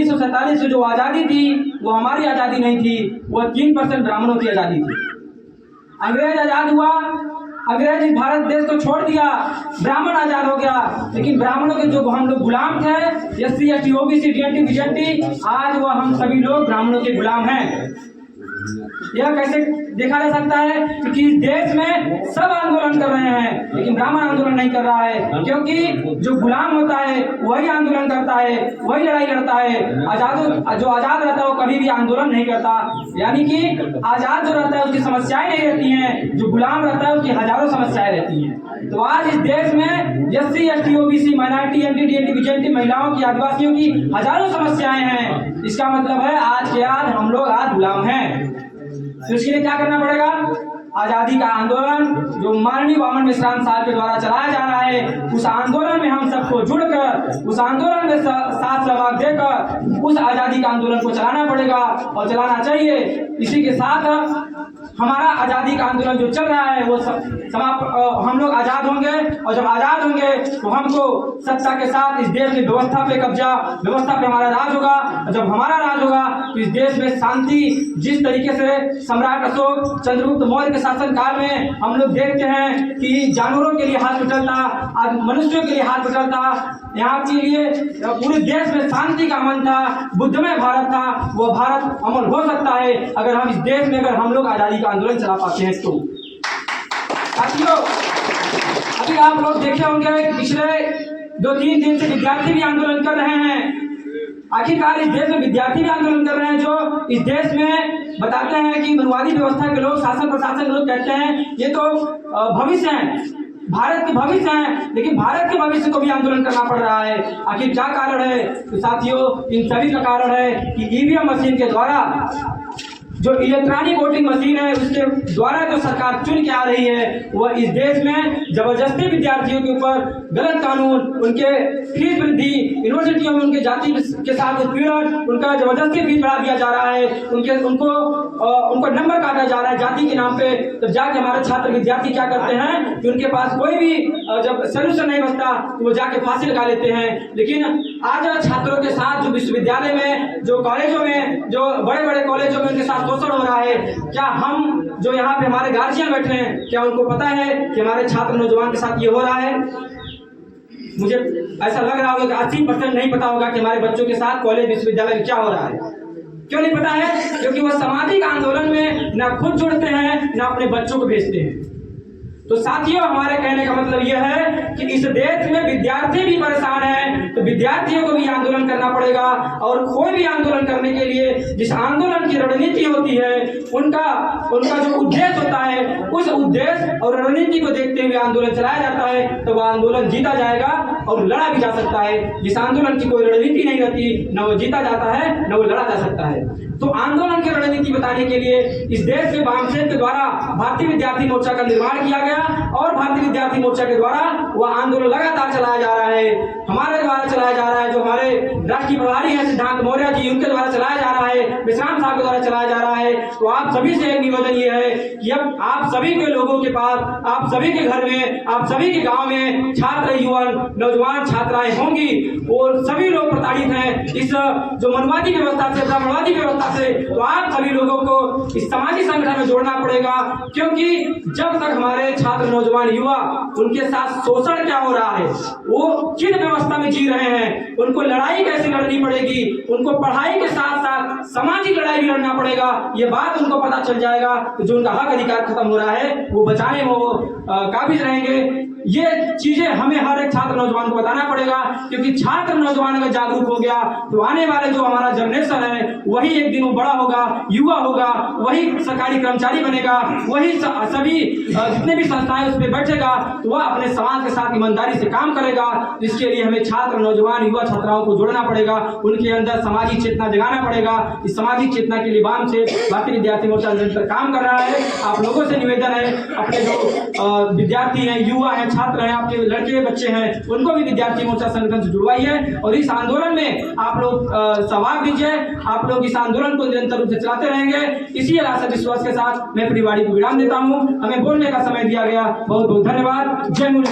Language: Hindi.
1947 में जो आज़ादी थी वो हमारी आज़ादी नहीं थी, वो 3% ब्राह्मणों की आज़ादी थी। अंग्रेज आज़ाद हुआ, अंग्रेज इस भारत देश को छोड़ दिया, ब्राह्मण आज़ाद हो गया, लेकिन ब्राह्मणों के जो हम लोग गुलाम थे, SC ST OBC DNT BJT, आज वो हम सभी लोग ब्राह्मणों के गुलाम हैं। यह कैसे देखा जा सकता है? क्योंकि इस देश में सब आंदोलन कर रहे हैं लेकिन ब्राह्मण आंदोलन नहीं कर रहा है, क्योंकि जो गुलाम होता है वही आंदोलन करता है, वही लड़ाई लड़ता है। जो आजाद रहता है वो कभी भी आंदोलन नहीं करता, यानी कि आजाद जो रहता है उसकी समस्याएं नहीं रहती हैं, जो गुलाम रहता है उसकी हजारों समस्याएं रहती हैं। तो आज इस देश में SC ST OBC minority MT DNT BJT महिलाओं की, आदिवासियों की हजारों समस्याएं हैं। इसका मतलब है आज के आज हम लोग आज गुलाम हैं। तो इसके लिए क्या करना पड़ेगा? आजादी का आंदोलन जो माननीय वामन मिश्रान साहब के द्वारा चलाया जा रहा है, उस आंदोलन में हम सबको जुड़कर, उस आंदोलन में साथ सहभाग देकर उस आजादी का आंदोलन को चलाना पड़ेगा और चलाना चाहिए। इसी के साथ हमारा आजादी का आंदोलन जो चल रहा है वो हम लोग आजाद होंगे, और जब आजाद होंगे तो हमको सत्ता के साथ इस देश की व्यवस्था पे कब्जा, व्यवस्था पे हमारा राज होगा। और जब हमारा राज होगा तो इस देश में शांति, जिस तरीके से सम्राट अशोक चंद्रगुप्त मौर्य के शासन काल में हम लोग देखते हैं कि जानवरों के लिए हॉस्पिटल था, आज मनुष्यों के लिए हॉस्पिटल था, यहाँ के लिए पूरे देश में शांति का अमन था, बुद्धमय भारत था, वो भारत अमल हो सकता है अगर हम इस देश में अगर हम लोग आजादी का आंदोलन चला पाते हैं। तो साथियों, अभी आप लोग देखे होंगे पिछले 2-3 दिन से विद्यार्थी भी आंदोलन कर रहे हैं। आखिरकार इस देश में विद्यार्थी भी आंदोलन कर रहे हैं जो इस देश में बताते हैं कि मनुवादी व्यवस्था के लोग, शासन प्रशासन के लोग कहते हैं ये तो भविष्य है, भारत के भविष्य है, लेकिन भारत के भविष्य को भी आंदोलन करना पड़ रहा है। आखिर क्या कारण है? तो साथियों, इन सभी का कारण है कि EVM मशीन के द्वारा, जो इलेक्ट्रॉनिक वोटिंग मशीन है उसके द्वारा जो सरकार चुन के आ रही है, वह इस देश में जबरदस्ती विद्यार्थियों के ऊपर गलत कानून, उनके फीस वृद्धि, यूनिवर्सिटियों में उनके जाति के साथ उत्पीड़न, उनका जबरदस्ती फीस बढ़ा दिया जा रहा है, उनको नंबर काटा जा रहा है जाति के नाम पे। तो जाके हमारे छात्र विद्यार्थी क्या करते हैं कि उनके पास कोई भी जब सोल्यूशन नहीं बचता तो वो जाके फांसी लगा लेते हैं। लेकिन आज छात्रों के साथ जो विश्वविद्यालय में, जो कॉलेजों में, जो बड़े बड़े कॉलेजों में उनके साथ शोषण हो रहा है, क्या हम जो यहाँ पे हमारे गार्जियन बैठे हैं, क्या उनको पता है कि हमारे छात्र नौजवान के साथ ये हो रहा है? मुझे ऐसा लग रहा होगा कि 80% नहीं पता होगा कि हमारे बच्चों के साथ कॉलेज विश्वविद्यालय में क्या हो रहा है। क्यों नहीं पता है? क्योंकि वो सामाजिक आंदोलन में न खुद जुड़ते हैं न अपने बच्चों को भेजते हैं। तो साथियों, हमारे कहने का मतलब यह है कि इस देश में विद्यार्थी भी परेशान है, तो विद्यार्थियों को भी आंदोलन करना पड़ेगा। और कोई भी आंदोलन करने के लिए जिस आंदोलन की रणनीति होती है, उनका जो उद्देश्य होता है, उस उद्देश्य और रणनीति को देखते हुए आंदोलन चलाया जाता है, तो वह आंदोलन जीता जाएगा और लड़ा भी जा सकता है। जिस आंदोलन की कोई रणनीति नहीं रहती, न वो जीता जाता है न वो लड़ा जा सकता है। तो आंदोलन की रणनीति बताने के लिए इस देश में वामसेन के द्वारा भारतीय विद्यार्थी मोर्चा का निर्माण किया गया, और भारतीय विद्यार्थी मोर्चा के द्वारा वह आंदोलन लगातार चलाया जा रहा है, हमारे द्वारा चलाया जा रहा है। जो हमारे राष्ट्रीय प्रभारी हैं सिद्धांत मौर्य जी, उनके द्वारा चलाया जा रहा है, विश्राम साहब के द्वारा चलाया जा रहा है। तो आप सभी से एक निवेदन ये है कि अब आप सभी के लोगों के पास, आप सभी के घर में, आप सभी के गाँव में छात्र, युवा, नौजवान छात्राएं होंगी, और सभी लोग प्रताड़ित हैं इस जो मनवादी व्यवस्था से, ब्राह्मणवादी व्यवस्था से। तो आप सभी लोगों को इस सामाजिक संगठन में जोड़ना पड़ेगा, क्योंकि जब तक हमारे छात्र, नौजवान, युवा, उनके साथ शोषण क्या हो रहा है, वो किन व्यवस्था में जी रहे हैं, उनको लड़ाई कैसे लड़नी पड़ेगी, उनको पढ़ाई के साथ साथ सामाजिक लड़ाई भी लड़ना पड़ेगा, ये बात उनको पता चल जाएगा। तो जो उनका हक अधिकार खत्म हो रहा है वो बचाने में वो काबिज रहेंगे। ये चीजें हमें हर एक छात्र, नौजवान को बताना पड़ेगा, क्योंकि छात्र, नौजवान अगर जागरूक हो गया तो आने वाले जो हमारा जनरेशन है वही एक दिन वो बड़ा होगा, युवा होगा, वही सरकारी कर्मचारी बनेगा, वही सभी जितने भी संस्थाएं उस पर बैठेगा, तो वह अपने समाज के साथ ईमानदारी से काम करेगा। इसके लिए हमें छात्र, नौजवान, युवा छात्राओं को जोड़ना पड़ेगा, उनके अंदर सामाजिक चेतना जगाना पड़ेगा। इस सामाजिक चेतना के लिए वाम से भारतीय विद्यार्थी मोर्चा निरंतर काम कर रहा है। आप लोगों से निवेदन है, अपने जो विद्यार्थी हैं, युवा हैं, छात्र हैं, आपके लड़के बच्चे हैं, उनको भी विद्यार्थी मोर्चा संगठन से जुड़वाइए और इस आंदोलन में आप लोग सहभाग दीजिए। आप लोग इस आंदोलन को निरंतर रूप से चलाते रहेंगे। इसी आशा विश्वास के साथ मैं अपनी वाणी को विराम देता हूँ। हमें बोलने का समय दिया गया, बहुत बहुत धन्यवाद। जय मुनि।